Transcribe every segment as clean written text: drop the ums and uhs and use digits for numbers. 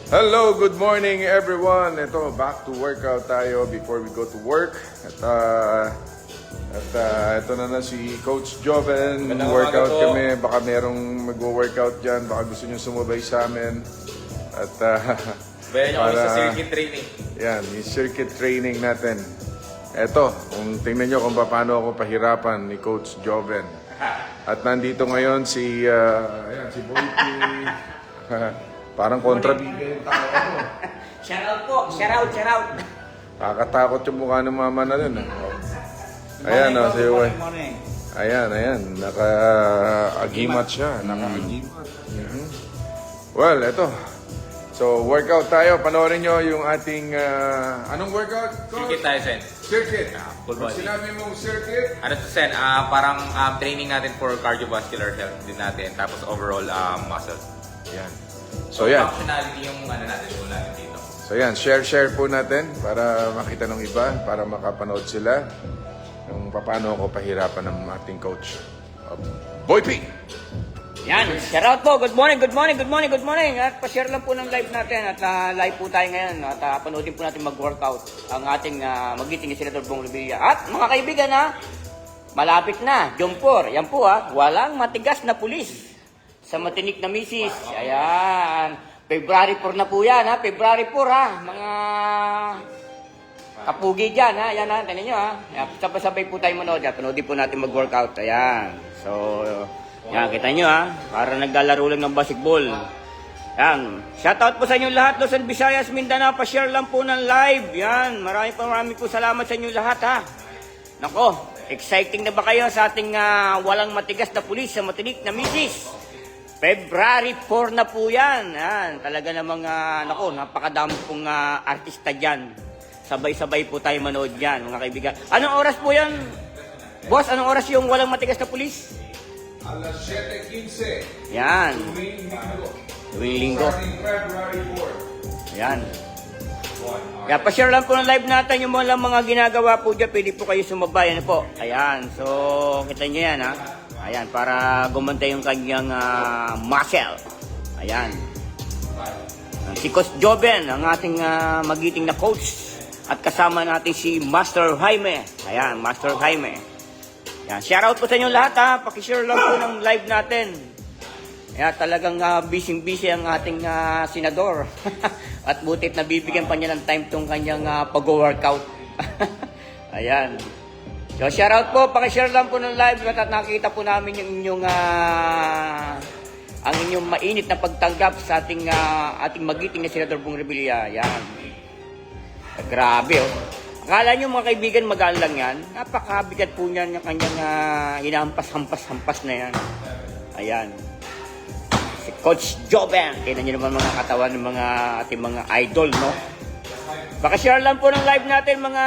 Hello, good morning everyone. Ito, back to workout tayo before we go to work. Ito na si Coach Joven. Workout kami. Baka merong mag-workout dyan. Baka gusto nyo sumabay sa amin. At bayan nyo kami sa circuit training. Yan, yung circuit training natin. Ito, kung tingnan nyo kung paano ako pahirapan ni Coach Joven. At nandito ngayon si Boyki. Parang kontrabida yung tao ko. Shout out po. Shout out. Kakatakot yung mukha ng mama na dun. Ayan, si Uwe. Ayan. Naka-agimat siya. Naka-agimat. Well, eto. So, workout tayo. Panoorin nyo yung ating... anong workout? Circuit tayo, Sen. Circuit. Full Pag body. sinabi mong circuit, Ano to, Sen? Parang training natin for cardiovascular health din natin. Tapos overall muscle. yan. So, yan. Functionality yung natin dito. So, yan. Share po natin para makita ng iba, para makapanood sila kung paano ako pahirapan ng ating coach. Boy P! Yan. Shout out po. Good morning. At pa-share lang po ng live natin. At live po tayo ngayon. At panoodin po natin mag-workout ang ating magiting ni Senator Bong Revilla. At mga kaibigan malapit na. Jumpor. Yan po walang matigas na pulis sa matinik na misis. Ayan. February 4 na po yan February 4 mga kapugi dyan Ayan tignan nyo Sabay-sabay po tayo manood. Panoodin po natin mag-workout. Ayan. So, yan, kita nyo para naglalaro lang ng basketball. Yan. Shoutout po sa inyo lahat, Luzon, Visayas, Mindanao. Pa-share lang po ng live. Yan. Marami po salamat sa inyo lahat Nako, exciting na ba kayo sa ating walang matigas na pulis sa matinik na misis? February 4 na po yan. Yan. Talaga namang, napakadami pong artista dyan. Sabay-sabay po tayo manood yan, mga kaibigan. Anong oras po yan? Boss, anong oras yung walang matigas na pulis? Alas 7:15. Yan. Tuwing linggo. Starting February 4. Yan. Kaya pa-share lang po ng live natin yung mga ginagawa po dyan. Pwede po kayo sumabay. Ano po? Ayan. So, kita nyo yan Ayan. Para gumanda yung kanyang muscle. Ayan. Si Coach Joven, ang ating magiting na coach. At kasama natin si Master Jaime. Ayan. Master Jaime. Yan, shoutout po sa inyo lahat Paki-share lang po ng live natin. Yan, talagang busy-busy ang ating senador. At butit na bibigyan pa niya ng time tong kanyang pag-workout. Ayan. So shoutout po, paki-share lang po ng live at nakita po namin yung inyong ang inyong mainit na pagtanggap sa ating magiting na Senador Bong Revilla. Yan. Grabe Akala nyo mga kaibigan magaan lang yan. Napakabigat po niyan yung kanyang hinampas-hampas na yan. Ayan. Si Coach Joven. Tingnan nyo naman mga katawan ng mga ating mga idol, no? Baka share lang po ng live natin mga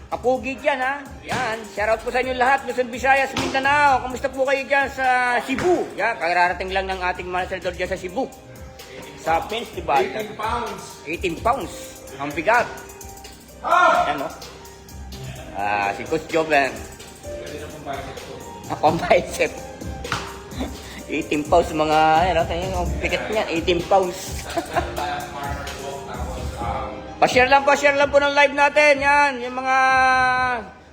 kapugi dyan, Yan. Shoutout po sa inyo lahat. Luzon, Visayas, Mindanao. Kamusta po kayo dyan sa Cebu? Yan. Kararating lang ng ating mga senador dyan sa Cebu. Sa festival. 18 pounds. 18 pounds. Ang bigat. Ayan si Coach Joven. Ang bicep. 18 pounds mga, ang bigat niya, 18 pounds. Pa-share lang po ng live natin. Yan, yung mga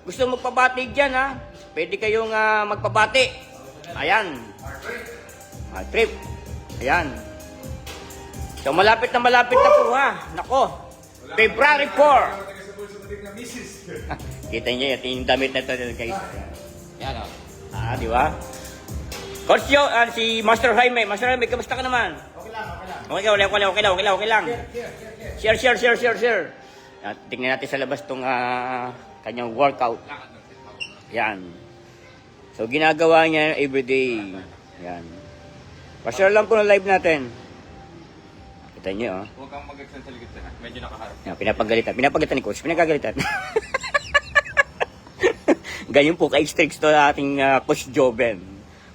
gusto magpabati dyan Pwede kayong magpabati. Ayan. Trip. Ayan. So malapit na po Nako. February 4. Kita niyo yung damit na ito guys. Yan di ba? Coach Joe, si Master Jaime. Master Jaime, kamusta ka naman? Okay lang. Share. At tingnan natin sa labas tong kanyang workout. Yan. So ginagawa niya everyday. Yan. Pa-share lang po ng live natin. Kita niyo Huwag kang mag-extend sa likod na. Medyo nakaharap. Yan, pinapagalitan ni Coach. Pinagagalitan. Ganyan po ka-strict to ating Coach Joven.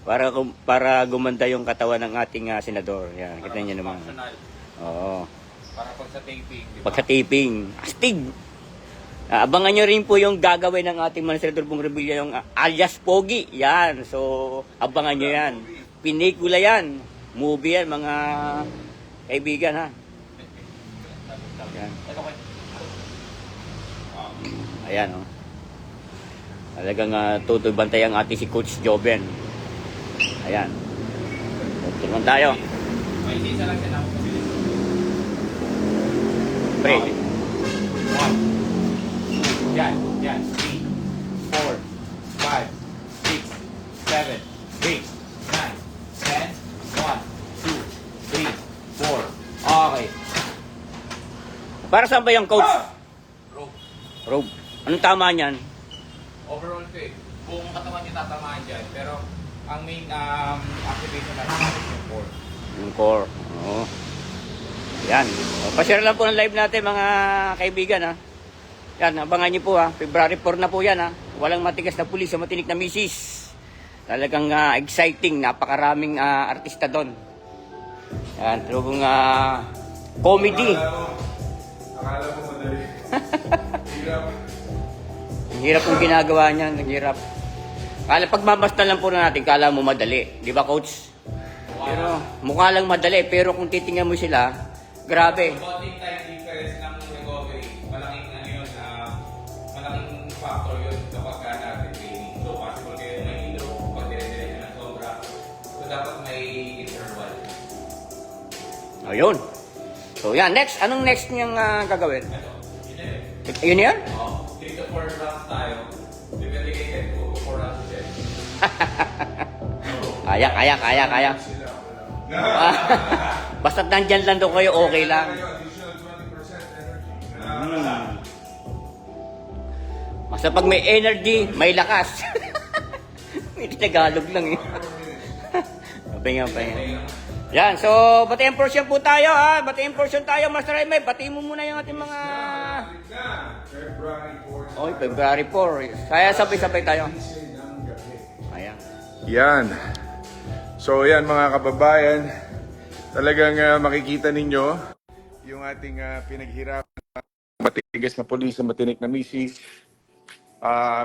Para gumanda yung katawan ng ating senador. Yan, kita niyo naman. Functional. Oo. Para pag sa taping. Diba? Pag sa taping, astig. Abangan nyo rin po yung gagawin ng ating mga Senador Bong Revilla, yung alias Pogi. Yan. So, abangan nyo yan. Pinikula yan. Movie yan, mga kaibigan ha. Yan. Ayan oh. Talagang tutoy bantay ang ating si Coach Joven. Ayan. Tulungan tayo. May isa lang siya na. Pre. 1, yan, 3, 4, 5, 6, 7, 8, 9, 10, 1, 2, 3, 4. Okay. Para saan ba yung coach? Rope. Robe. Anong tama niyan? Overall to eh. Buong katawan niya tatamaan dyan. Pero ang main activation natin is yung core. Yung core. Oo. Yan. O, pa-share lang po ng live natin mga kaibigan ha. Yan, abangan niyo po ha. February 4 na po yan ha. Walang matigas na pulis sa matinik na misis. Talagang exciting. Napakaraming artista doon. Yan, talagang comedy. Akala mo madali. Hirap. Ang hirap yung ginagawa niya. Ang hirap. Kala pagmamastan lang po natin, kala mo madali. Di ba, coach? Pero mukha lang madali. Pero kung titingnan mo sila, grabe. Bonding time difference ng recovery, malaking ano yun, malaking factor yun kapag natin training. So possible kayo may hilo, pag dire-diretso ng sobra. So dapat may interval. Ayun. So yan, next. Anong next niyang gagawin? Ito, yun na yun. Yun yan? 3 to 4 rounds tayo. Depende kay 10 to 4 rounds din. Kaya. Basta't nandyan lang daw kayo, okay lang. Additional 20% energy. Basta pag may energy, may lakas. Hindi Tagalog lang eh. Pahinga. Yan, so batiin portion po tayo ha. Batiin portion tayo, Master Jaime. Batiin mo muna yung ating mga... February 4. Oy, February 4. Kaya sabay-sabay tayo. Ayan. Yan. So yan mga kababayan, talagang makikita ninyo yung ating pinaghirapan matigas na pulis sa matinik na misis.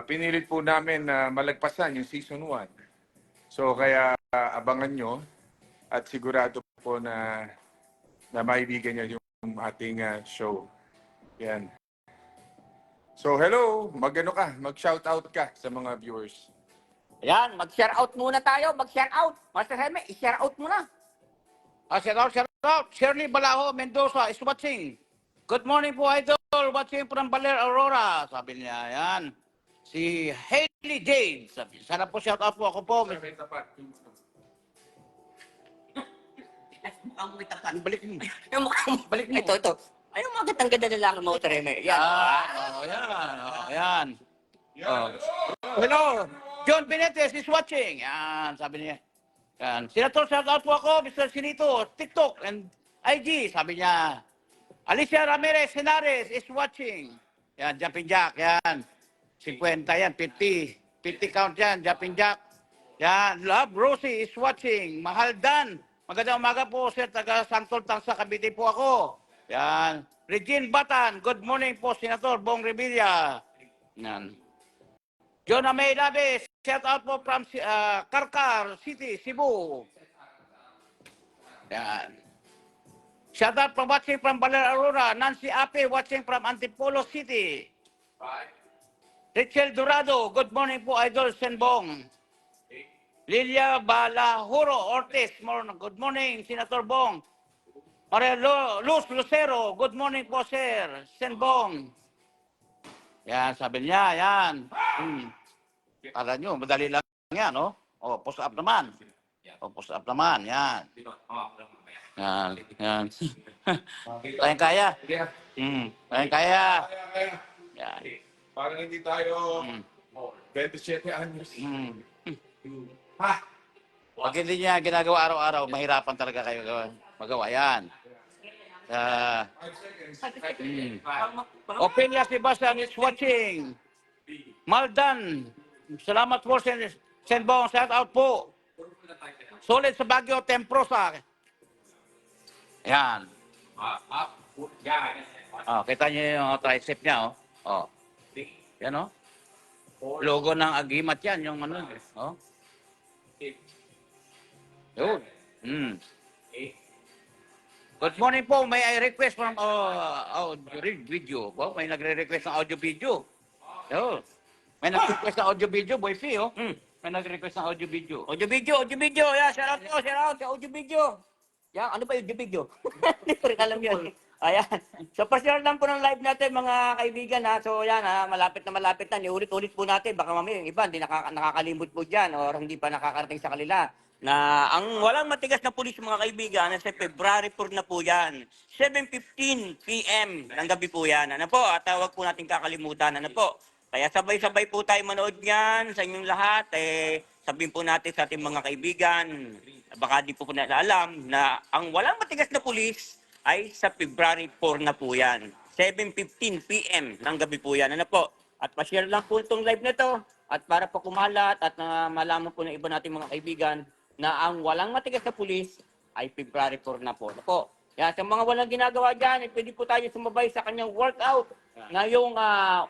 Pinilit po namin na malagpasan yung season 1. So kaya abangan nyo at sigurado po na maibigan nyo yung ating show. Yan. So hello, mag-shoutout ka sa mga viewers. Ayan, mag-share out muna tayo. Mag-share out. Master Jaime, i-share out muna. Shout out. Shirley Balaho, Mendoza is watching. Good morning po, Idol. Watching from Baler, Aurora. Sabi niya, yan. Si Hailey James. Sabi, sana po shout out po ako po. Balik mo. Yung mukha mo. Balik mo. Ito. Ay, yung mga ganda lalaki mo, Master Jaime. Yan. Yan. Hello. John Benetes is watching. Yan, sabi niya. Yan. Senator, shout out po ako, Mr. Sinito, TikTok and IG, sabi niya. Alicia Ramirez Henares is watching. Yan, jumping jack, yan. 50 yan, 50. 50 count yan, jumping jack. Yan, Love Rosie is watching. Mahal Dan. Magandang umaga po, sir. Taga Santol Tangsa, Cavite po ako. Yan. Regine Batan, good morning po, Senator Bong Revilla. Yan. Jonah May Labes, shout out po from Karkar City, Cebu. Yan. Shout out from watching from Baler, Aurora. Nancy Ape watching from Antipolo City. Richel Dorado, good morning po, Idol Senbong. Lilia Balahuro Ortiz, good morning, Senator Bong. Maria Luz Lucero, good morning po, Sir Senbong. Yan, sabi niya, yan. Kala nyo, madali lang yan, no? O, push up naman. O, push up naman, yan. Yan. Kaya. Kaya. Yan. Parang hindi tayo 27 anyos. Pag hindi niya ginagawa araw-araw, mahirapan talaga kayo magawa. Yan. Opelia Sebastian is watching. Maldan. Salamat po, Senbong. Shout out po. Solid sa Baguio, Temprosa. Yan. Kita niyo yung tricep niya, oh. Yan, oh. Logo ng Agimat yan, yung ano. Oh. Yun. Good morning po. May I request from video po? May nagre-request ng audio video. Oh. May nag-request ng audio video, Boy P, oh. May nag-request ng audio video. Audio video, audio video. Yan, shout out po, shout out sa audio video. Yan, ano ba yung audio video? Hindi ko rin alam yun. Ayan. So, pa-share lang po ng live natin, mga kaibigan, ha. So, yan, ha. Malapit na. Iulit-ulit po natin. Baka mamaya yung iba, hindi nakakalimot po dyan or hindi pa nakakarating sa kanila. Na ang walang matigas na pulis, mga kaibigan, sa February 4 na po yan. 7:15 p.m. ng gabi po yan. Ano po? At huwag po natin kakalimutan. Ano po? Kaya sabay-sabay po tayo manood niyan sa inyong lahat. Sabihin po natin sa ating mga kaibigan, baka di po nila alam na ang walang matigas na pulis ay sa February 4 na po yan. 7:15 p.m. ng gabi po yan. Ano po? At pa-share lang po itong live na to. At para po kumalat at malaman po ng iba nating mga kaibigan na ang walang matigas na pulis ay February 4 na po. Ano po? Yan, sa mga walang ginagawa dyan, pwede po tayo sumabay sa kanyang workout ngayong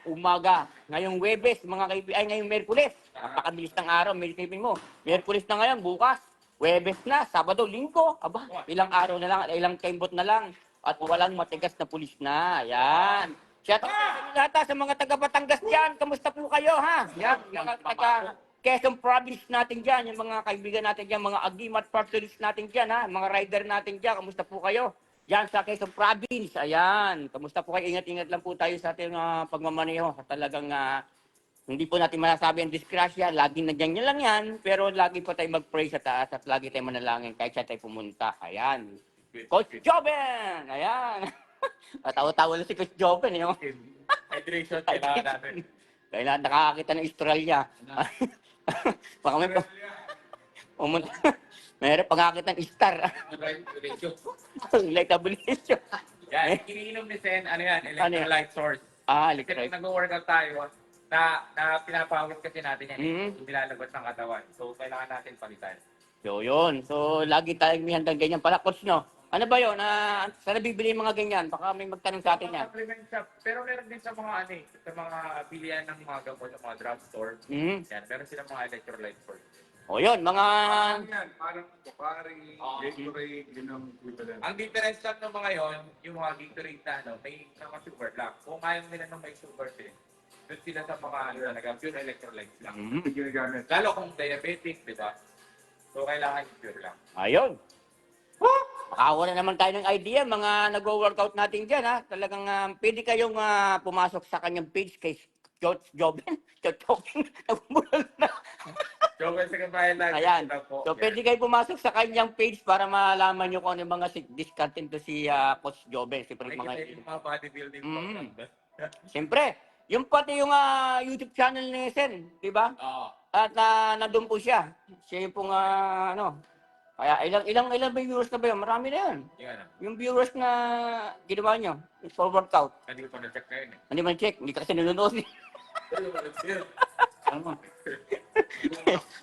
umaga, ngayong Webes, mga kaibigan, ay ngayong Merkules. Napakabilis ng araw, may isipin mo. Merkules na ngayon, bukas, Webes na, Sabado, Linggo. Aba, ilang araw na lang, ilang kaimbot na lang. At walang matigas na pulis na. Yan. Shout out sa inyo lahat, sa mga taga Batangas dyan. Kamusta po kayo, ha? Yan, mga taga Quezon Province natin dyan, yung mga kaibigan natin dyan, mga agimat partialist natin dyan, ha? Mga rider natin dyan, kamusta po kayo? Diyan sa Quezon Province, ayan. Kamusta po kayo? Ingat-ingat lang po tayo sa ating pagmamaneho. Talagang hindi po natin masasabi ang disgrasya. Laging nandiyan lang yan. Pero lagi po tayo mag-pray sa taas at lagi tayo manalangin kahit saan tayo pumunta. Ayan. Coach Joven! Ayan. Tawa-tawa lang si Coach Joven. Yung... Hydration, kailangan natin. Kailangan nakakakita ng Australia. Baka may... Meron pangakit ng star. Like tabulation. Yan, iniinom ni Sen, ano yan, electrolyte source. Kasi Electrolyte. nag-workout tayo, na pinapawit kasi natin yan, nilalabas ng katawan. So, kailangan natin palitan. So, yun. So, lagi tayong may handang ganyan pala. Coach, no? Ano ba yun? Saan nabibili yung mga ganyan? Baka may magtanong sa atin yan. Supplement shop. Pero meron din sa mga sa mga bilihan ng mga gamot sa mga drugstore. Mm. Yan, meron silang mga electrolyte source. O yun, mga... Parang Pocari, Gatorade, yun ang equivalent. Ang difference lang ng mga yon, yung mga Gatorade na may sugar lang. Kung ayaw nila ng may sugar din, doon sila sa mga pure electrolytes lang. Ginagamit. Lalo kung diabetic, di ba? So, kailangan yung pure lang. Ayun. Makawa na naman tayo ng idea, mga nag-workout natin dyan, ha? Talagang pwede kayong pumasok sa kanyang page kay Coach Joven. Coach Joven, nagmulol na. Joven sa kabayan lang. Ayan. So, pwede kayo pumasok sa kanyang page para malaman nyo kung ano yung mga discontent to si Coach Joven. Siyempre, Nakikita yung mga bodybuilding program. Siyempre, yung pati yung YouTube channel ni Sen, di ba? Oo. At nandun po siya. Siya yung pong kaya ilang ba yung viewers na ba yun? Marami na yun. Yung viewers na ginawa nyo, for workout. Hindi ko pa na-check ngayon eh. Hindi man check, hindi ka kasi nanonood.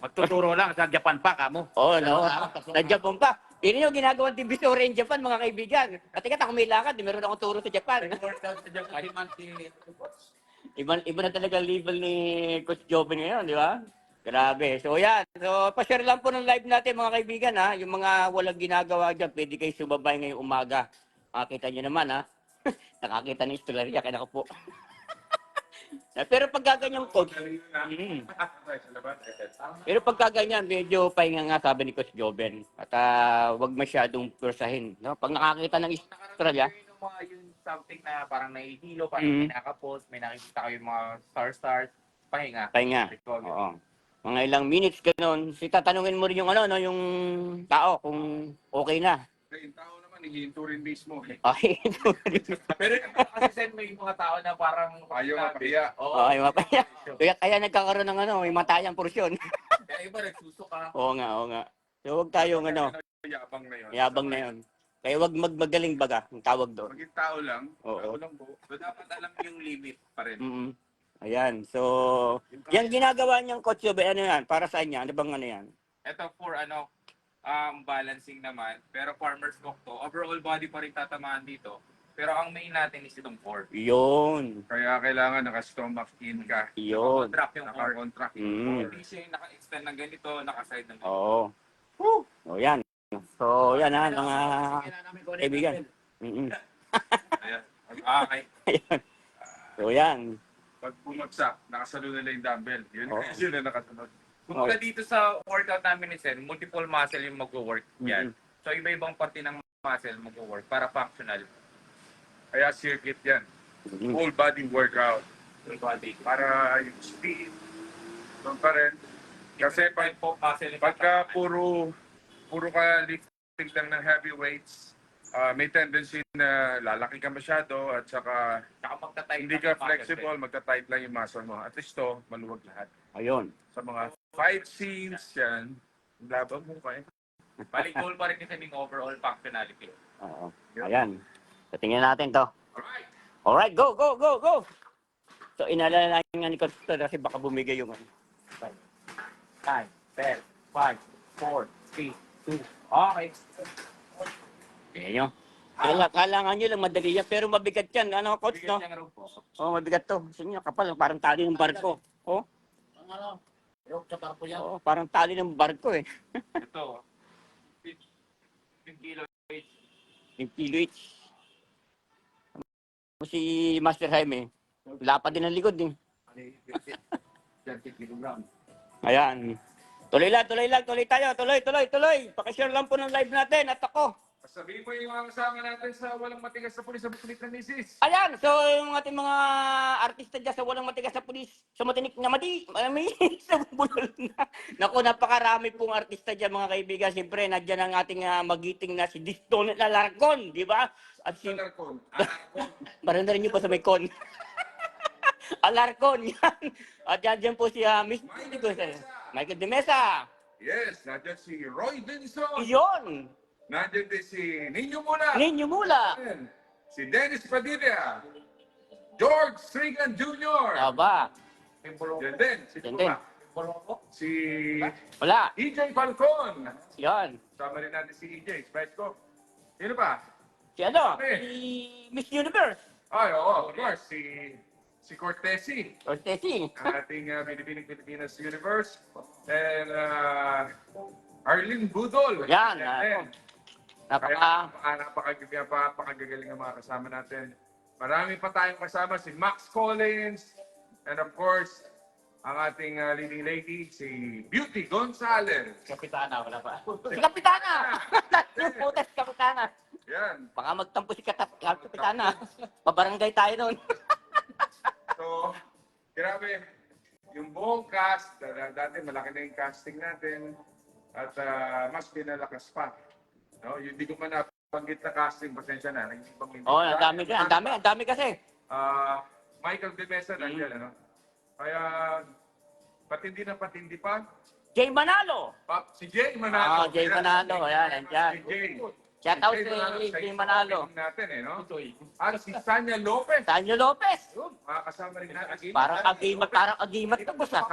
Magtuturo lang sa Japan pa, kamo. Oo, no. Nag-Japan pa. Yun yung ginagawang divisory in Japan, mga kaibigan. At ika, kung may lakad, meron akong turo sa Japan. Workout sa Japan. Iba na talaga level ni Coach Joven ngayon, di ba? Grabe. So, yan. So, pa-share lang po ng live natin, mga kaibigan, ha. Yung mga walang ginagawa dyan, pwede kayo sumabay ngayong umaga. Makakita nyo naman, ha. Nakakita ng istorya, kaya po. Pero pag gaganyan, Coach, pero pagka ganyan, medyo pahinga nga sabi ni Coach Joven. At wag masyadong pursahin. No? Pag nakakita ng Australia, Yung something na parang nahihilo, parang may nakapos, may nakikita kayo yung mga stars, pahinga. pahinga. Oo. Mga ilang minutes ganun. Tatanungin mo rin yung no, yung tao kung okay na. Yung tao naman, hihinto rin mismo. Okay. Pero kasi Sen, may mga tao na parang Ayaw mapahiya. Oo. Okay, mapaya. Kaya nagkakaroon ng may matayang porsyon. Kaya iba nagsusuka. Oo nga. So wag tayong Yabang na yun. yabang na yun. Kaya wag magmagaling baga, ang tawag doon. Maging tao lang. Oo. Tao lang po. So, dapat alam yung limit pa rin. Ayan. So, yan ginagawa niyang Coach Joven, ano yan? Para sa inyo? Ano bang ano yan? Ito for balancing naman. Pero farmer's walk to. Overall body pa rin tatamaan dito. Pero ang main natin is itong core. Yun. Kaya kailangan naka-stomach in ka. Yun. Contract yung core. Naka-contract. Hindi siya yung naka-extend ng ganito, naka-side ng ganito. Oo. O yan. So, yan ha, mga kaibigan. Mm-mm. Ayan. Okay. Ayan. So, yan. Pag bumagsak, nakasalo na lang yung dumbbell. Yun, Oo. yun na nakasunod. Kumbaga dito sa workout namin ni Sen, multiple muscle yung mag-work yan. So iba-ibang parte ng muscle mag-work para functional. Kaya circuit yan. Mm-mm. Full body workout. Full body. Para yung speed, doon pa rin. Kasi pagka puro ka lifting lang ng heavy weights, may tendency na lalaki ka masyado at saka hindi ka flexible, magta-tight lang yung muscle mo. At least to, maluwag lahat. Ayun. Sa mga fight scenes yan, laban mo pa eh. Balik goal pa rin kasi yung overall functionality. Oo. Ayan. So, tingnan natin to. Alright! Alright, go, go, go, go! So, inalala nga ni Coach to kasi baka bumigay yung ano. 9, 10, 5, 4, 3, 2. Okay. Ayan nyo. Kailangan nyo lang madali yan, pero mabigat yan. Ano, Coach, no? Oo, mabigat to. Gusto nyo, kapal, parang tali ng barko. Oh, oo, parang tali ng barko eh. Ito. 15 kilo each. 5 kilo each. Si Master Jaime, lapad din ang likod eh. 20 kilograms. Ayan. Tuloy lang, tuloy tayo. Tuloy. Pakishare lang po ng live natin at ako. Sabihin mo yung mga kasama natin sa walang matigas na pulis sa bukulit ng misis. Ayan, so yung ating mga artista dyan sa walang matigas na pulis, sa matinik na may sa bulol na. Naku, napakarami pong artista dyan mga kaibigan. Siyempre, nandiyan ang ating magiting na si Diston Alarcon, di ba? At si... Maranda rin nyo pa sa may con. Alarcon, yan. At yan po si Michael De Mesa. Yes, nandiyan si Roy Denson. Iyon. Nandiyan din si Ninyo Mula. Ninyo Mula. Si Dennis Padilla. George Strigan Jr. Aba. Yan din. Si Yan din. Si Wala. EJ Falcon. Yan. Sama rin natin si EJ. Sprite ko. Sino pa? Si ano? Okay. Si Miss Universe. Ay, oo, of course. Si Cortesi. Or Tessie. Ang ating Binibining Pilipinas Universe. And Arlene Budol. Yan. Yan din. Napaka... Napakagagaling ang mga kasama natin. Marami pa tayong kasama, si Max Collins, and of course, ang ating leading lady, si Beauty Gonzalez. Kapitana, wala pa. Si Kapitana! Yung putas, Kapitana. Yan. Baka magtampo si Kapitana. Pabarangay tayo nun. So, grabe. Yung buong cast, dati malaki na yung casting natin, at mas pinalakas pa. No, hindi ko man nabanggit na casting, pasensya na. Oo, ang dami kasi. Michael De Mesa nandiyan, ano? Kaya, patindi pa. Jay Manalo. Si Jay Manalo. Jay Manalo. Ayan, andyan. Si Jay. Shout out Si si siya Jay yung Manalo. kapatid natin, eh, no? At si Sanya Lopez. Sanyo Lopez. Yun, makakasama rin natin. Parang agimat to, boss ah.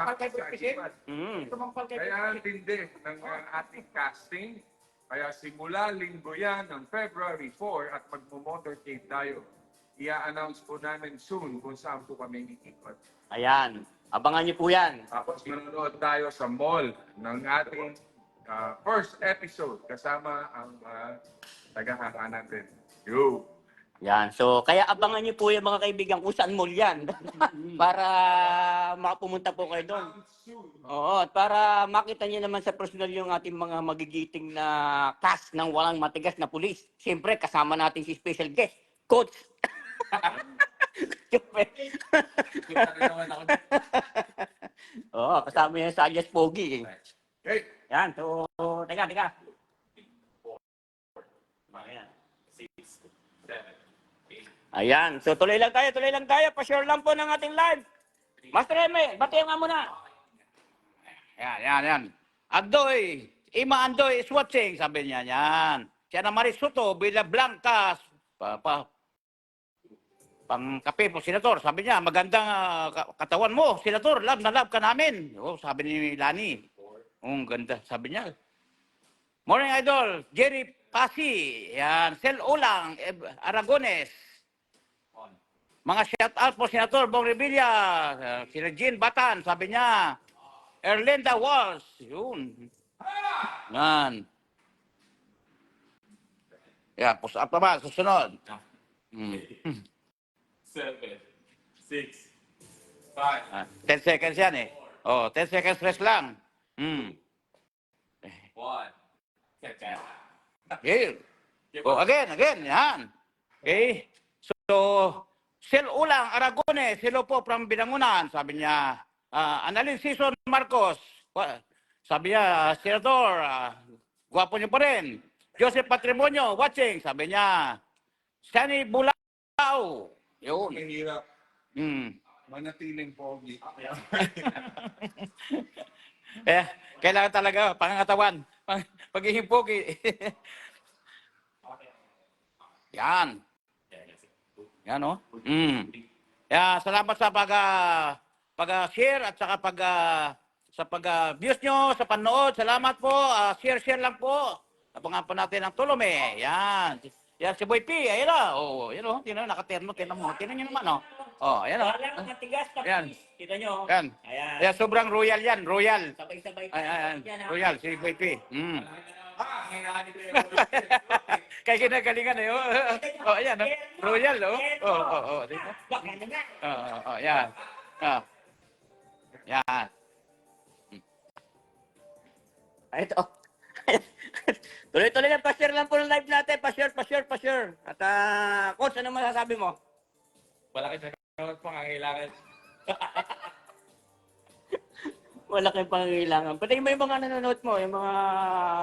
Mm. Kaya ang tindi ng ating casting. Kaya simula linggo yan ng February 4 at magmo-motorcade tayo. I-announce po namin soon kung saan po kami ikikot. Ayan. Abangan niyo po yan. Tapos manonood tayo sa mall ng ating first episode kasama ang tagahanga natin. Yo! Yan. So, kaya abangan niyo po yung mga kaibigan kung saan mall yan. Para makapumunta po kayo doon. Oo, at para makita niyo naman sa personal yung ating mga magigiting na cast ng walang matigas na pulis. Siyempre, kasama natin si special guest, Coach. Oo, kasama yan sa alias Pogi. Okay. Yan, so, teka. Ayan, so tuloy lang tayo. Pa-share lang po ng ating live. Master Eme, batiyan nga muna. Yan. Andoy, Ima Andoy is watching, sabi niya. Yan. Siya na Marisuto, Villa Blancas. Pang kape po, Senator. Sabi niya, magandang katawan mo, Senator. Love na love ka namin. Oh, sabi ni Lani. Oh, ganda. Sabi niya. Morning Idol, Jerry Pasi. Yan. Sel Olang, Aragones. Mga shout out po, Senator Bong Revilla. Si Regine Batan, sabi niya. Erlinda Walls. Yun. Yan. Yan, push up naman, susunod. Mm. 7, 6, 5, 10 seconds yan eh. Oh, 10 seconds rest lang. Mm. 1. Second. Okay. Oh, again. Yan. Okay. So, Sel Ulang Aragones, hello po from Binangunan. Sabi niya, Annalyn Season Marcos. Sabi niya, Senador, gwapo niyo pa rin. Joseph Patrimonio, watching. Sabi niya, Sunny Bulao. Yun. Ang hirap. Mm. Manatiling pogi. Kailangan talaga, pangangatawan. Pagiging pogi. Yan. Yan, oh. Salamat sa pag-share at saka sa pag-views nyo, sa panood. Salamat po. Share lang po. Abangan po natin ang tulome. Yan. Yan, si Boy P. Ayan na. Oh, yan, oh. Tinan, nakaterno. Tinan mo. Tinan nyo naman, oh. Oh, ayan, oh. Wala kang matigas na Yan. Kita nyo. Yan. Ayan. Ayan, sobrang royal yan. Royal. Sabay-sabay. Ayan. Yan, ha? Royal, si Boy P. Kailangan nito yung Kaya kinagalingan eh. Oh, ayan, oh. Royal, oh. Oh. Baka na nga. Yan. Yan. Ito. Tuloy-tuloy lang, pa-share lang po ng live natin. Pa-share. At, Coach, ano masasabi mo? Malaki na naman pangangailangan. Malaking pangangailangan. Pati mo yung mga nanonood mo, yung mga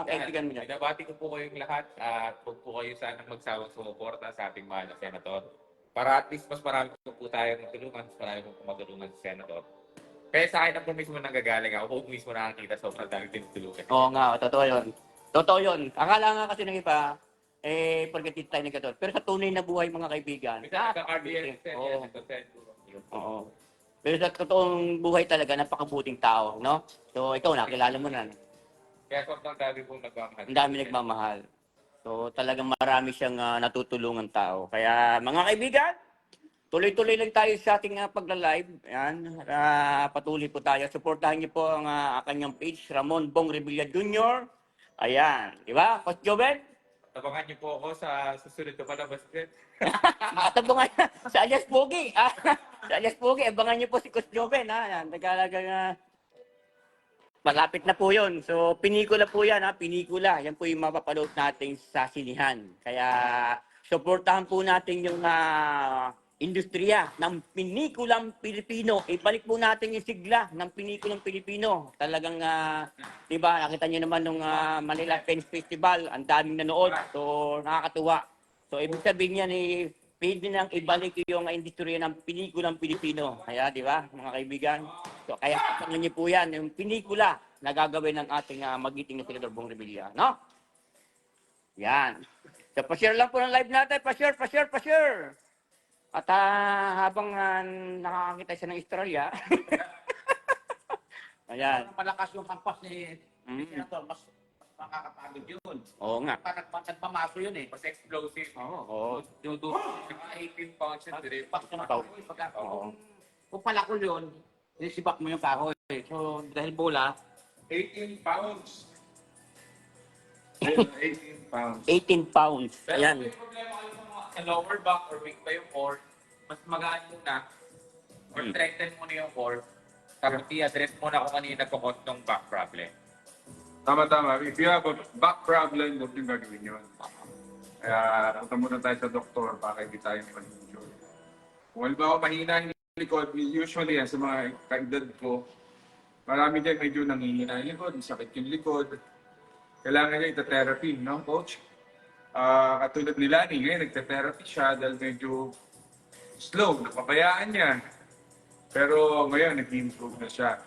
kaibigan mo dyan. Binabati ko po kayong lahat at huwag po kayo sanang magsawang sumuporta sa ating mahal na senator. Para at least mas marami po tayo matulungan, mas marami po matulungan sa senator. Kaya sa akin ako mismo nanggagaling ako, huwag mismo nakakita sobrang dami tinutulungan. Oo nga, totoo yun. Totoo yun. Akala nga kasi ng iba, pagkatid tayo ng gatot. Pero sa tunay na buhay, mga kaibigan. Minsan nagka-RDS, Oo. Oo. Pero sa totoong buhay talaga, napakabuting tao, no? So, ikaw, nakilala mo na. Kaya sobrang dami pong nagmamahal. Ang dami nagmamahal. So, talagang marami siyang natutulungan tao. Kaya, mga kaibigan, tuloy-tuloy lang tayo sa ating pagla-live. Yan. Patuloy po tayo. Supportahan niyo po ang kanyang page, Ramon Bong Revilla Jr. Ayan. Di ba? Coach Joven? Tabangan niyo po ako sa susunod na palabas din. Abangan sa alias Pogi. Sa alias Pogi, abangan niyo po si Coach Joven. Yan. Nagkalagang malapit na po yun. So, pinikula po yan. Pinikula. Yan po yung mapapaload natin sa sinihan. Kaya, supportahan po natin yung industriya ng pinikulang Pilipino. Ibalik po natin yung sigla ng pinikulang Pilipino. Talagang, di ba, nakita niyo naman nung Manila Films Festival, ang daming nanood. So, nakakatuwa. So, ibig sabihin yan, pwede nang ibalik yung industriya ng pinikulang Pilipino. Kaya, di ba, mga kaibigan? So, kaya katangan niyo po yan, yung pinikula na gagawin ng ating magiting na Senador Bong Revilla. No? Yan. So, pa-share lang po ng live natin. Pa-share. At habang nakakakita siya ng Australia, ayan. Malakas yung hampas ni Senator, mas makakapagod yun. Oo nga. Parang nagpamaso yun eh. Mas explosive. Oo. Dudu. 18 pounds yun. Pas na tao. Kung palakol yun, sibak mo yung kahoy. So, dahil bola, 18 pounds. 18 pounds. 18 pounds. Pero Ayan. may problema kayo sa lower back or weak pa yung core, mas magaan muna or strengthen muna yung core. Tapos i-address muna kung ano yung nagkakos ng back problem. Tama. If you have a back problem, huwag yung gagawin yun. Kaya punta muna tayo sa doktor para hindi tayo mag-injure. Kung halimbawa mahina yung likod, usually sa mga kaedad ko, marami dyan medyo nanghihina yung likod, sakit yung likod. Kailangan niya ita-therapy, no, coach? Katulad ni Lani, ngayon nagta-therapy siya dahil medyo slow, napabayaan niya. Pero ngayon, nag-improve na siya.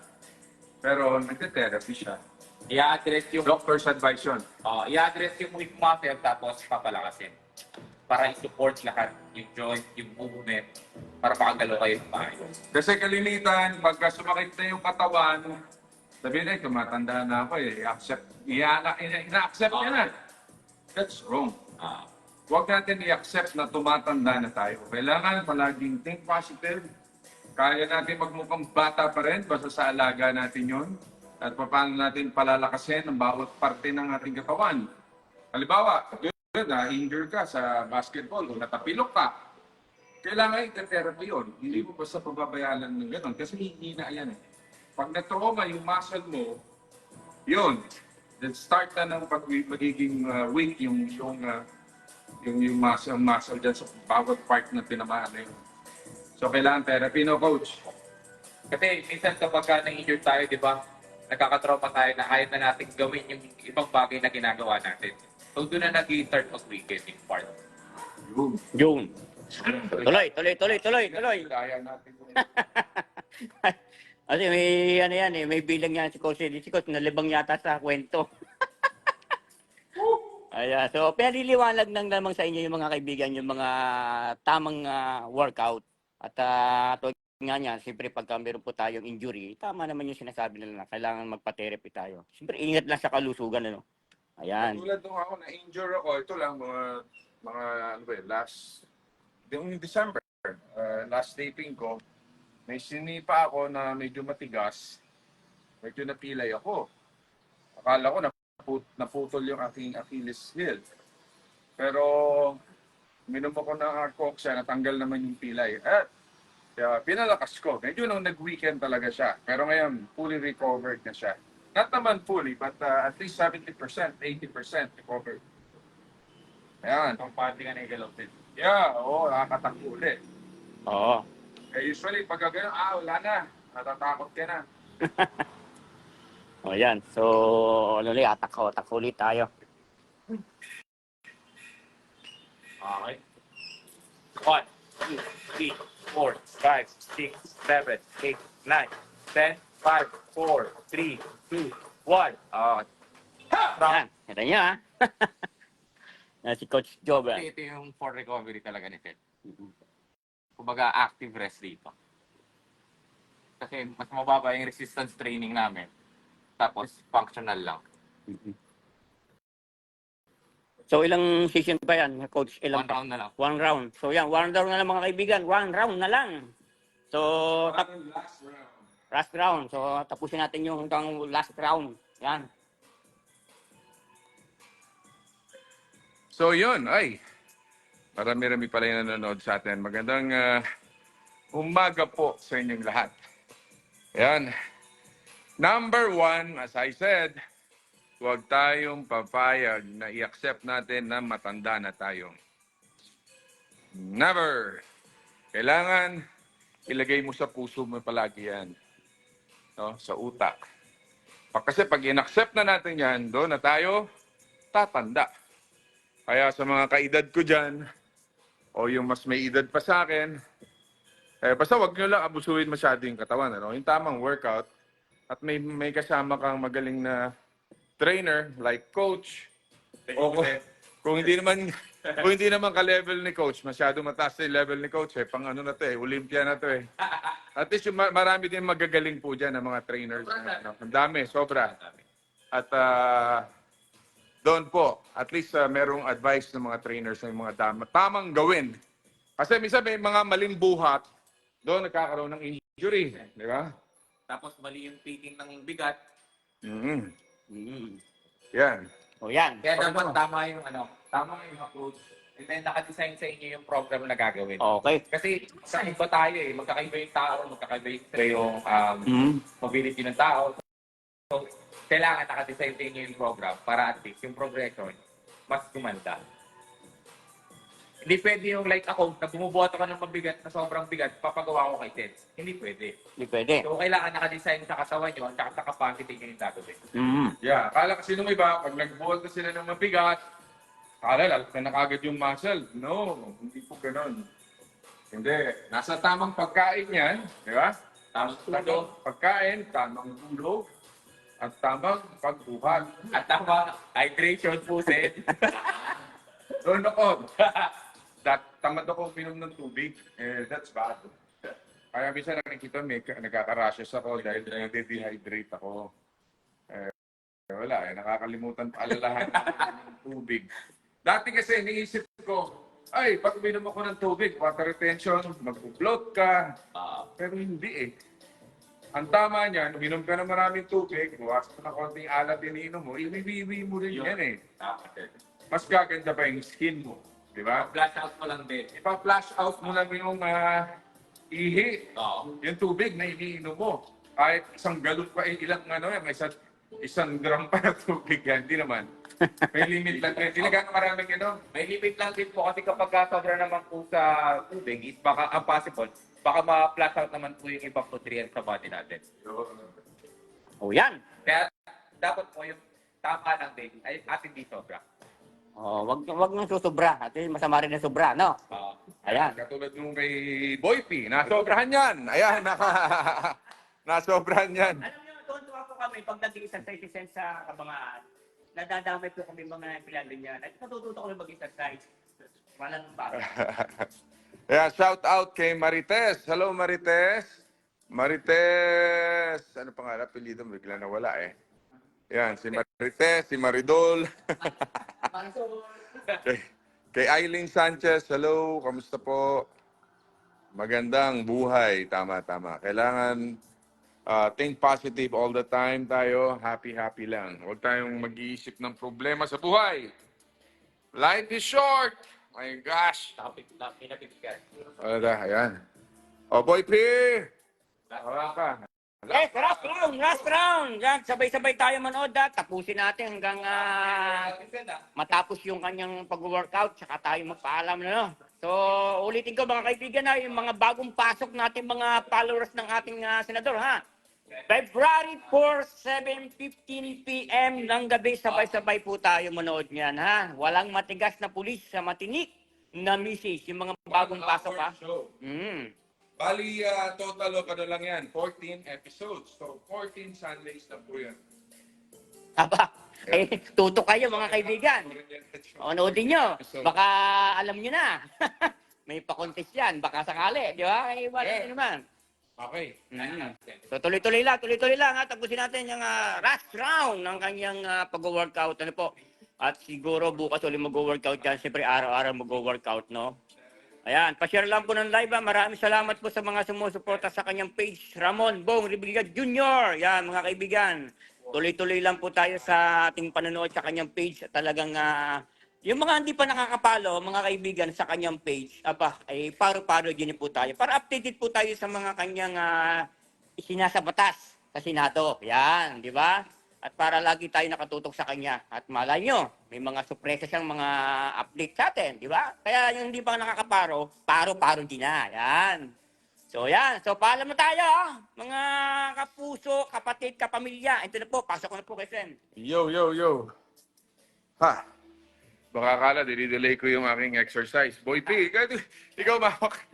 Pero nagta-therapy siya. I-address yung Doctor's advice yun. i-address yung weak muscle tapos papalakasin. Para i-support lahat, yung joint, yung movement, para makagalaw kayo ng maayos. Kasi kalilitan, pagka sumakit na yung katawan, sabihin na, tumatanda na ako ina-accept niya na. That's wrong. Huwag natin i-accept na tumatanda na tayo. Kailangan palaging think positive. Kaya natin magmukhang bata pa rin basta sa alaga natin yon. At paano natin palalakasin ang bawat parte ng ating katawan. Halimbawa, na-injure ka sa basketball o natapilok ka, kailangan i-therapy yun. Hindi mo basta pababayaan lang ng gano'n kasi hihina yan eh. Pag na-trauma yung muscle mo, yun, then start na ng magiging weak yung muscle dyan sa bawat part na tinamaan na yun. So kailangan therapy, no coach? Kasi minsan kapag na-injured tayo, di ba, nagkakatrauma tayo na ayaw na natin gawin yung ibang bagay na ginagawa natin. So doon na nag-start mag-weekend yung part. Yun. June. Tuloy. Kaya natin yun. Kasi may ano yan eh, may bilang yan si Coach. Si Coach nalibang yata sa kwento. Ayan, so pinaliliwanag lang naman sa inyo yung mga kaibigan, yung mga tamang workout. At tulad nga niya, siyempre pagka meron po tayong injury, tama naman yung sinasabi nila na kailangan magpa-therapy tayo. Siyempre ingat lang sa kalusugan, ano. Ayan. Tulad nung ako, na-injure ako, ito lang, mga ano ba yun, yung December, last taping ko, may sinipa ako na medyo matigas, medyo napilay ako. Akala ko naputol yung aking Achilles heel. Pero, minom ako ng Arcoxa, natanggal naman yung pilay. Kaya pinalakas ko. Medyo nung nag-weekend talaga siya. Pero ngayon, fully recovered na siya. Not naman fully, but at least 70%, 80% recovered. Ayan. Ang pati ka na igalaw din. Yeah, oo, nakakatakbo ulit. Oo. Usually, pag gano'n, wala na. Natatakot ka na. O yan. So, ano ulit, atak ulit tayo. Okay. 1, 2, 3, 4, 5, 6, 7, 8, 9, 10, 5, 4, 3, 2, 1. Yan. Ito niya, ha? Yan si Coach Job. Ito yung for recovery talaga ni Ted. Kumbaga active rest dito. Kasi mas mababa yung resistance training namin. Tapos functional lang. So, ilang session pa yan, Coach? One round na lang. One round. So, yan. One round na lang, mga kaibigan. One round na lang. So, Last round. last round. So, tapusin natin yung hanggang last round. Yan. So yun, marami-rami pala yung nanonood sa atin. Magandang umaga po sa inyong lahat. Ayan. Number 1, as I said, huwag tayong papayag na i-accept natin na matanda na tayo. Never. Kailangan ilagay mo sa puso mo palagi yan. No? Sa utak. Kasi pag in-accept na natin yan, doon na tayo tatanda. Kaya sa mga kaedad ko dyan, o yung mas may edad pa sa akin, basta wag nyo lang abusuin masyado yung katawan. Ano? Yung tamang workout, at may kasama kang magaling na trainer, like coach, o kung hindi naman ka-level ni coach, masyado mataas na yung level ni coach, pang ano na to Olympia na to At least yung marami din magagaling po dyan ng mga trainers. Ang dami, sobra. At doon po, at least merong advice ng mga trainers ng mga tamang gawin. Kasi minsan may mga maling buhat, doon nagkakaroon ng injury. Di ba? Tapos mali yung picking ng bigat. Yan. O yan. Kaya dapat tama yung approach. And then nakadesign sa inyo yung program na gagawin. Okay. Kasi sa iba tayo magkakaiba yung tao, magkakaiba yung mobility ng tao. So, kailangan nakadesign sa inyo yung program para at least yung progression mas gumanda. Hindi pwede yung like ako, na bumubuhat ako ng mabigat na sobrang bigat, papagawa ko kay Ted. Hindi pwede. Hindi pwede. So, kailangan nakadesign sa katawan nyo at sa capacity nyo yung gagawin. Yeah. Akala kasi nung iba, pag nagbuhat na sila ng mabigat, akala lalaki na kagad yung muscle. No, hindi po ganun. Hindi. Nasa tamang pagkain yan. Di ba? Tamang tulog. Pagkain, tamang tulog. At tamang pagbuhat. At tama, hydration po, Ted. Doon ako. Tamad ako minom ng tubig. That's bad. Kaya minsan nakikita nagkaka-rashes ako dahil nade-dehydrate ako. Wala, nakakalimutan pa alalahan ng tubig. Dati kasi iniisip ko, pag minom ako ng tubig, water retention, mag-float ka. Pero hindi Ang tama niyan, minom ka ng maraming tubig, buwasan ka ng konting alat iniinom mo, ibibiwi mo rin yan Tama, Ted. mas gaganda pa yung skin mo. Di ba? Flash out mo lang din. Ipa-flash out mo lang yung ihi. Oo. Yung tubig na iniinom mo. Kahit isang galon pa, ilang may isang gram pa na tubig yan. Hindi naman. May limit lang. Hindi na gano'ng maraming May limit lang din po kasi kapag sobra naman po sa tubig, is baka ang possible, baka ma-flash out naman po yung ibang nutrients sa body natin. O yan. Kaya dapat po yung tama lang din, ay atin di sobra. Oh, wag nang susobra. At masama rin na sobra, no? Oo. Ayan. Katulad nung kay Boy P. Nasobrahan yan. Ayan, nasobrahan yan. Alam niyo, tuwan-tuwa po kami pag nag-exercise sa Kabangaan. Nadadamay po kami mga pilalo niyan. At natututo kami mag-exercise. Walang baka. Ayan, shout out kay Marites. Hello, Marites. Marites. Ano pangalan? Apelido, bigla nawala eh. Ayan, si Marites, si Maridol. kay Eileen Sanchez, hello, kamusta po? Magandang buhay, tama. Kailangan think positive all the time tayo, happy lang. Huwag tayong mag-iisip ng problema sa buhay. Life is short. My gosh. Topic na pinabibigyan. Ayan. O, Boy P! Tawa ka. Yes, last round. Yan, sabay-sabay tayo manood. Tapusin natin hanggang matapos yung kanyang pag-workout. Tsaka tayo magpaalam na. No? So, ulitin ko mga kaibigan na yung mga bagong pasok natin mga followers ng ating senador. Ha? February 4, 7:15 p.m. ng gabi, sabay-sabay po tayo manood niyan. Ha? Walang matigas na pulis sa matinik na misis. Yung mga bagong pasok. Ha? Bali, total of lang yan, 14 episodes. So, 14 Sundays na po yan. Aba, tutok kayo mga kaibigan. O, noodin nyo. Baka alam nyo na. May pa-contest yan. Baka sakali. Di ba? Wala naman. Okay. So, tuloy-tuloy lang. Ha? Tapusin natin yung last round ng kanyang pag-workout. Ano po? At siguro bukas ulit mag-workout yan. Siyempre, araw-araw mag-workout, no? Ayan, pa-share lang po ng live. Maraming salamat po sa mga sumusuporta sa kanyang page. Ramon Bong Revilla Jr. Yan, mga kaibigan. Tuloy-tuloy lang po tayo sa ating panonood sa kanyang page. At talagang, yung mga hindi pa nakakapalo, mga kaibigan, sa kanyang page, ay paro-paro din po tayo. Para updated po tayo sa mga kanyang isinasabatas sa Senado. Yan, di ba? At para lagi tayo nakatutok sa kanya. At malay nyo, may mga sorpresa siyang mga update sa atin, di ba? Kaya yung hindi pa nakakaparo, paro-paro din na. Yan. So yan. So paalam na tayo, mga kapuso, kapatid, kapamilya. Ito na po, pasok ko na po kay Sen. Yo. Ha? Baka akala, dinidelay ko yung aking exercise. Boy P, ikaw mawak.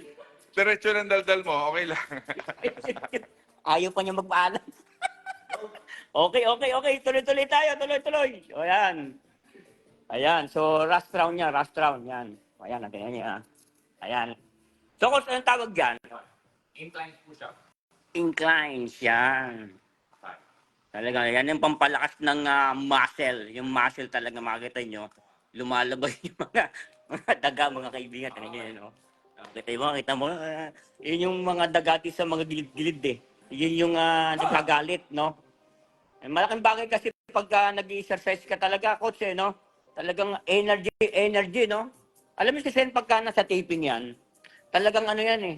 Diretso ng daldal mo, okay lang. Ayaw pa niya magpaalam. Okay. Tuloy-tuloy tayo. O yan. Ayan. So, last round niya. Yan. Ayan, natin niya. Ayan. So, kung saan tawag dyan? Incline push-up. Inclines. Yan. Talaga, yan yung pampalakas ng muscle. Yung muscle talaga makikita nyo. Lumalabas yung mga daga, mga kaibigan. Talaga, no? Kita mo. Yun yung mga dagati sa mga gilid-gilid eh. Yun yung nagkagalit, no? Malaking bagay kasi pag nag-exercise ka talaga, coach, no? Talagang energy, no? Alam mo kasi pagka nasa taping yan, talagang ano yan eh.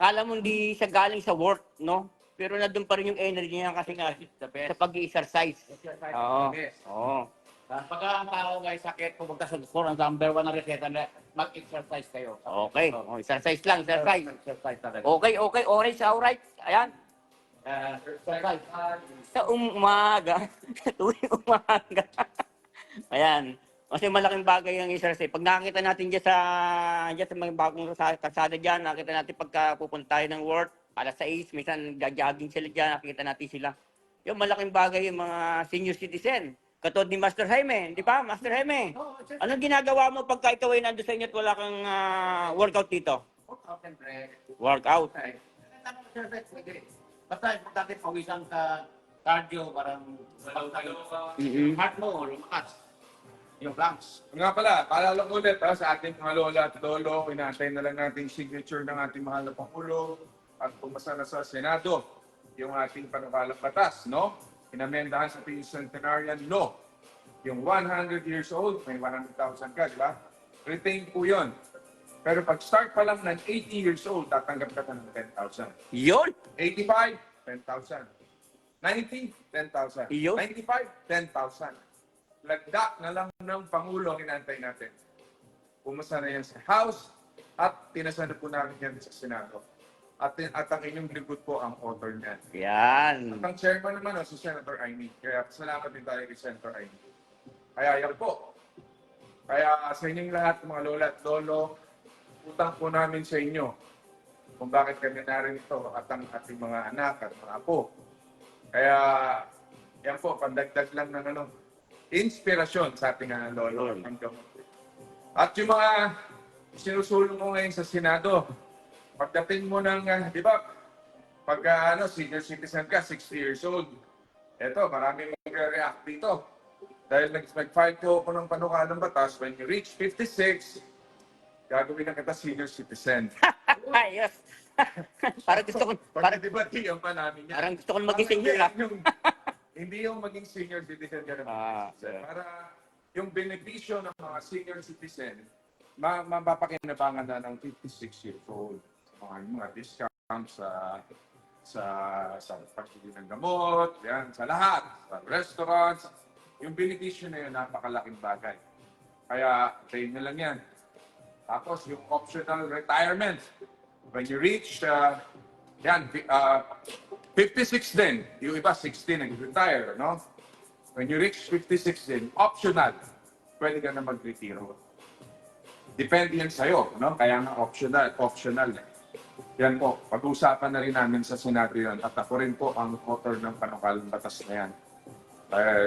Alam mo hindi siya galing sa work, no? Pero nandun pa rin yung energy niya kasi nga sa pag-exercise. Oo. Pagka ang tao guys sakit, pumunta sa doktor, ang number 1 na reseta na mag-exercise kayo. Okay. Exercise lang, exercise. Exercise talaga. Okay. Alright. Ayan. Exercise. Sa umaga. Tuwing umaga. Ayan. Kasi malaking bagay ang exercise. Pag nakita natin dyan sa mga bagong kalsada dyan, nakita natin pagka pupunta tayo ng work, alas 6, minsan gajogging sila dyan, nakita natin sila. Yung malaking bagay yung mga senior citizen. Katulad ni Master Jaime, di ba? Master Jaime, anong ginagawa mo pagka ikaw ay nandun sa inyo at wala kang workout dito? Workout and break. Workout. Exercise pwede. Basta importante pawisan ka cardio, parang heart mo, lumakas. Yung lungs. Nga pala, paalala ko ulit sa ating mga lola at lolo, inaantay na lang natin signature ng ating mahal na Pangulo at pumasa na sa Senado yung ating panukalang batas, no? Inamendahan sa Centenarian Law Yung 100 years old, may 100,000 ka, di ba? Retain po yun. Pero pag start pa lang ng 80 years old, tatanggap ka ng 10,000. Yun. 85, 10,000. 90, 10,000. Iyo. 95, 10,000. Lagda na lang ng Pangulo ang inantay natin. Pumasa na yan sa House at tinasa na po namin yan sa Senado. At ang inyong likod po ang author niyan. Yan. At ang chairman naman si Senator Aimee. Kaya salamat din tayo kay Senator Aimee. Kaya yan po. Kaya sa inyong lahat, mga lola at lolo, utang po namin sa inyo kung bakit kami narito at ang ating mga anak at mga apo. Kaya yan po, pandagdag lang ng inspirasyon sa ating lolo. At yung mga sinusulong mo ngayon sa Senado, pagdating mo ng, di ba, pagka senior citizen ka, 60 years old, eto, maraming mag-react dito. Dahil nag-file ko ako ng panukalang batas, when you reach 56, gagawin na kita senior citizen. Ayos. Parang gusto ko, Pagdidebatihan pa namin yan. parang gusto ko maging senior ah. Hindi yung maging senior citizen ka naman. Yeah. Para yung benepisyo ng mga senior citizen, mapapakinabangan na ng 56 years old. Mga discounts sa pagbili ng gamot, yan, sa lahat, sa restaurants. Yung benepisyo na yun, napakalaking bagay. Kaya, tayo na lang yan. Tapos, yung optional retirement. When you reach, 56 din. Yung iba, 60 nag-retire, no? When you reach 56 din, optional. Pwede ka na mag-retiro. Depende yan sa'yo, no? Kaya nga optional. Yan po, pag-uusapan na rin namin sa Senado yun. At ako rin po ang author ng panukalang batas na yan.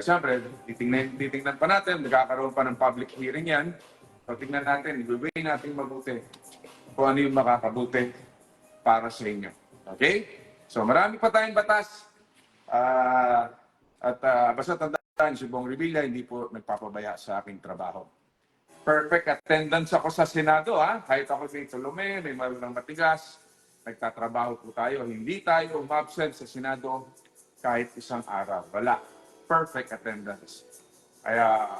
Siyempre, titingnan pa natin, nagkakaroon pa ng public hearing yan. So, tingnan natin, i-weigh natin mabuti kung ano yung makakabuti para sa inyo. Okay? So, marami pa tayong batas. Basta tandaan, si Bong Revilla hindi po nagpapabaya sa aking trabaho. Perfect attendance ako sa Senado, ha? Kahit ako may Salome, may marunong matigas, nagtatrabaho po tayo. Hindi tayo umabsent sa Senado kahit isang araw. Wala. Perfect attendance. Kaya,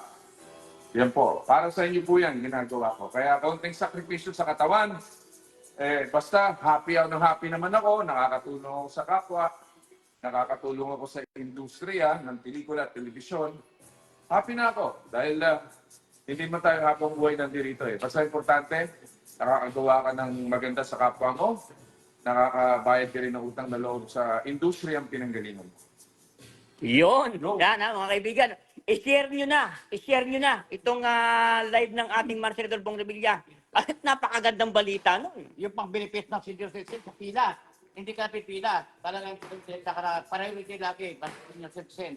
yan po. Para sa inyo po yan, ginagawa ko. Kaya, kaunting sakripisyo sa katawan. Basta, happy naman ako. Nakakatulong ako sa kapwa. Nakakatulong ako sa industriya ng pelikula at telebisyon. Happy na ako. Dahil, hindi mo tayo habang buhay nandito eh. Basta importante, nakakagawa ka ng maganda sa kapwa mo. Nakakabayad ka rin ng utang na loob sa industriyang pinanggalingan mo. Yun. Yan mga kaibigan. I-share nyo na itong live ng ating Senador Bong Revilla. At napakagandang balita nun. Yung pang benefit ng senior citizen sa pila. Hindi ka napipila. Talagang priority lagi. Senior citizen.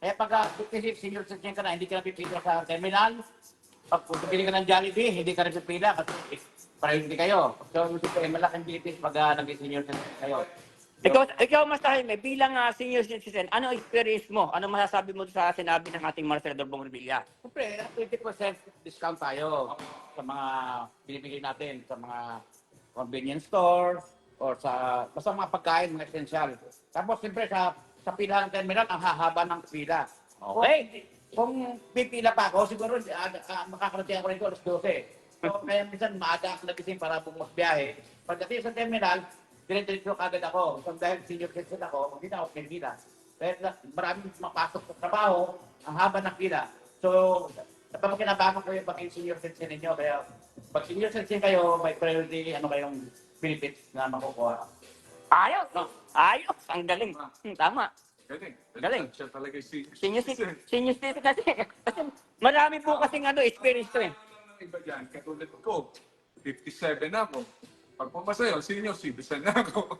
Kaya pag 56 senior citizen ka na, hindi ka napipila sa terminal. Pag pili ka ng Jollibee, hindi ka napipila kasi priority kayo. So, malaking benefit pag naging senior citizen kayo. Ikaw Mas Jaime, bilang senior citizen, ano experience mo? Ano masasabi mo sa sinabi ng ating Senador Bong Revilla? Siyempre, 20% discount tayo sa mga binibigay natin sa mga convenience stores or basta mga pagkain, mga essential. Tapos siyempre sa pila ng terminal, ang hahaba ng pila. Okay. Kung pipila pa ako, siguro makakarating ako rito alas 12. So, kaya minsan maaga ako nagising para bumas biyahe. Pagdating sa terminal, dire-diretso kagad ako. So, dahil senior citizen ako, hindi na ako pila. Dahil maraming mapasok sa trabaho, ang haba ng pila. So, napapakinabangan ko yung pagiging senior citizen ninyo. Kaya, pag senior citizen kayo, may priority, kayong benefits na makukuha. Ayos. No? Ayos. Ang galing. Tama. Galing. Siya talaga Senior citizen kasi. Marami po kasing experience to eh. Iba dyan, katulad ko, 57 na ako. Pag pumasayo, senior citizen na ako.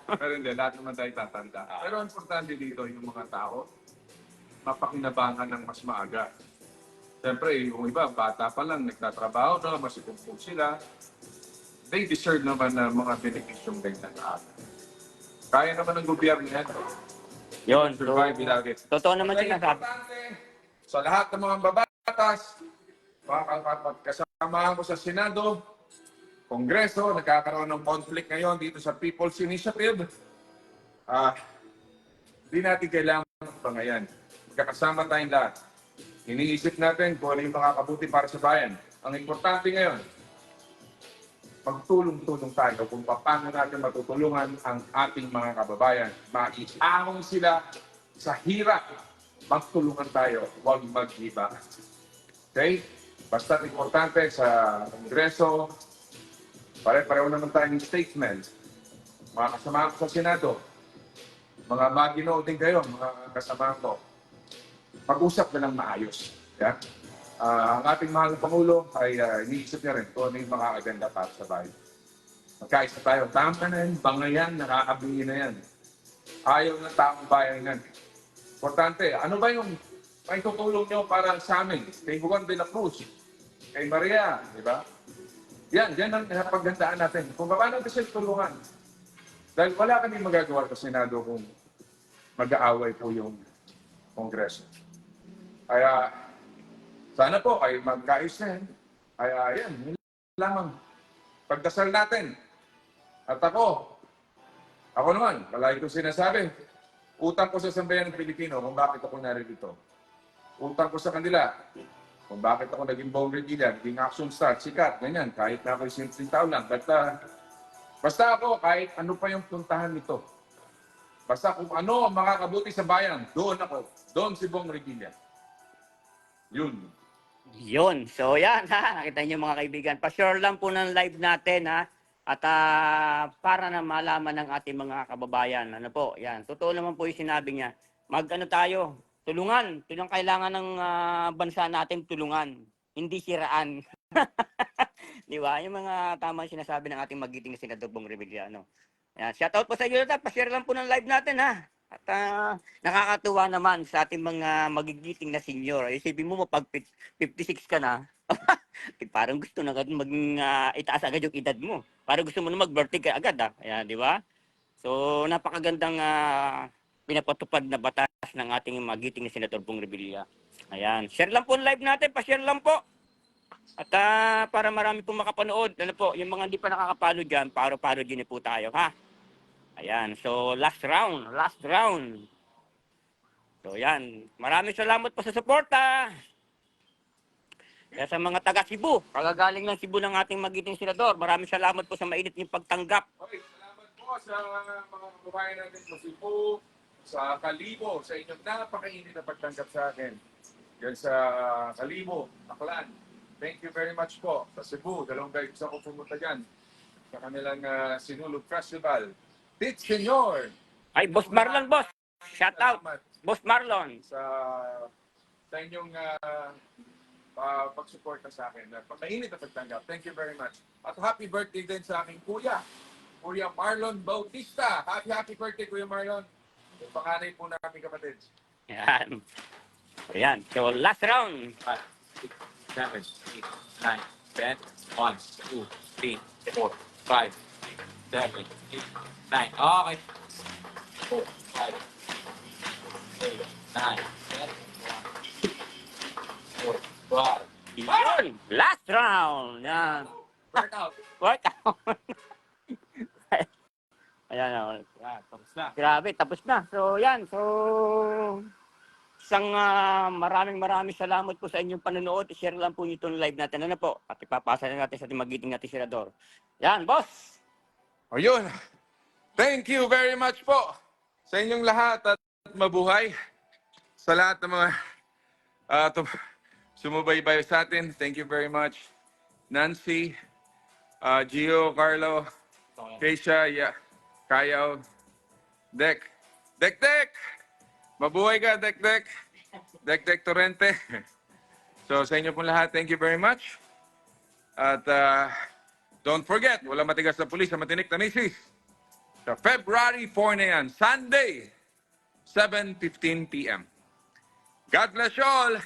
Pero hindi, lahat naman tayo tatanda. Pero ang importante dito, yung mga tao, mapakinabangan ng mas maaga. Siyempre, yung iba, bata pa lang, nagtatrabaho na, masikumpong sila. They deserve naman na mga beneficyong ganyan na aga. Kaya naman ng gobyerno yan. Yun. Survive without it. Totoo naman Kaya sinasabi. importante, sa lahat ng mga babatas, kasama ko sa Senado, Kongreso, nagkakaroon ng conflict ngayon dito sa People's Initiative. Di natin kailangan pangayan. magkakasama tayong lahat. Iniisip natin kung ano yung makakabuti para sa bayan. Ang importante ngayon, magtulong-tulong tayo kung paano natin matutulungan ang ating mga kababayan. Maiahon sila sa hirap. Magtulungan tayo, huwag mag-iba. Okay? Basta importante sa Kongreso, pare-pareho naman tayong statement. Mga kasama ko sa Senado, mga magino din kayo, mga kasama ko. Mag-usap na lang maayos. Yeah? Ang ating mahal na Pangulo ay iniisip niya rin kung ano yung mga agenda para sa bayan. Magkaisa tayo, tama na yan, bangayan, nakakabili na yan. Ayaw ng taong bayan yan. Importante, ano ba yung may tutulong nyo para sa amin? Kay Juan de la Cruz, kay Maria, di ba? Yan ang napagandaan natin. Kung paano natin sila tulungan. Dahil wala kami magagawa sa Senado kung mag-aaway po yung Kongreso. Kaya, sana po ay magkaayos na yan. Kaya, yan, yun lamang. Pagdasal natin. At ako naman, palagi ko sinasabi, utang ko sa sambayan ng Pilipino kung bakit ako narito. Utang ko sa kanila kung bakit ako naging Bong Revilla, naging action star, sikat, ganyan, kahit na ako'y simpleng tao lang. Basta ako, kahit ano pa yung puntahan nito. Basta kung ano ang makakabuti sa bayan, doon ako. Doon si Bong Revilla. Yun. Yun. So yan ha, nakita niyo mga kaibigan. Pa-share lang po ng live natin ha. At para na malaman ng ating mga kababayan. Ano po, yan. Totoo naman po yung sinabi niya. Mag-ano tayo, tulungan. Tulungan kailangan ng bansa natin tulungan. Hindi siraan. Di ba? Yung mga tama sinasabi ng ating magiting na Senador Bong Revilla. Ano? Yan. Shoutout po sa iyo. Pa-share lang po ng live natin ha. At nakakatuwa naman sa ating mga magigiting na senior. Isipin mo, pag 56 ka na, parang gusto na agad itaas agad yung edad mo. Parang gusto mo na mag-birthday ka agad. Ayan, di ba? So, napakagandang pinapatupad na batas ng ating magiting na Senador Bong Revilla. Ayan. Share lang po ang live natin. Pa-share lang po. At para marami pong makapanood, ano po, yung mga hindi pa nakakapalo dyan, paro-paro din po tayo, ha? Ayan, so last round. So yan, maraming salamat po sa suporta. Kaya sa mga taga Cebu, kagagaling ng Cebu ng ating magiting senador, maraming salamat po sa mainit niyong pagtanggap. Okay, salamat po sa mga kababayan natin sa Cebu, sa Kalibo, sa inyong napakainit na pagtanggap sa akin. Yan sa Kalibo, Aklan. Thank you very much po. Sa Cebu, 2 beses ako pumunta dyan sa kanilang Sinulog Festival. Dit Senyor! Ay, Boss Marlon, boss! Shout out! Boss Marlon! Sa inyong pagsuporta sa akin. Pagkainit na pagtanggap. Thank you very much. At happy birthday din sa aking kuya. Kuya Marlon Bautista. Happy birthday, Kuya Marlon. Yung panganay po namin kapatid. Ayan. Ayan. So last round. 5, 6, 7, 8, 9, 10, 1, 2, 3, 4, 5, 7, 8, 9. Okay. 4, 5, 8, 9, 10, 4, 5. Yun! Last round! Yan. Workout. Workout! Ayan o. Yan, tapos na. Grabe, tapos na. So yan. So isang maraming salamat po sa inyong panonood. I-share lang po nyo itong live natin. Ano po? At ipapasa na natin sa ating magiting natin senador. Yan, boss! Ayun. Thank you very much po sa inyong lahat at mabuhay. Sa lahat ng mga sumubaybay sa atin. Thank you very much. Nancy, Gio, Carlo, Keisha, Kayaw, Dek. Dek! Mabuhay ka, Dek! Dek Torrente. So sa inyo pong lahat, thank you very much. At don't forget, wala matigas na pulis sa matinik na misis. Sa February 4 na yan, Sunday, 7:15 p.m. God bless you all!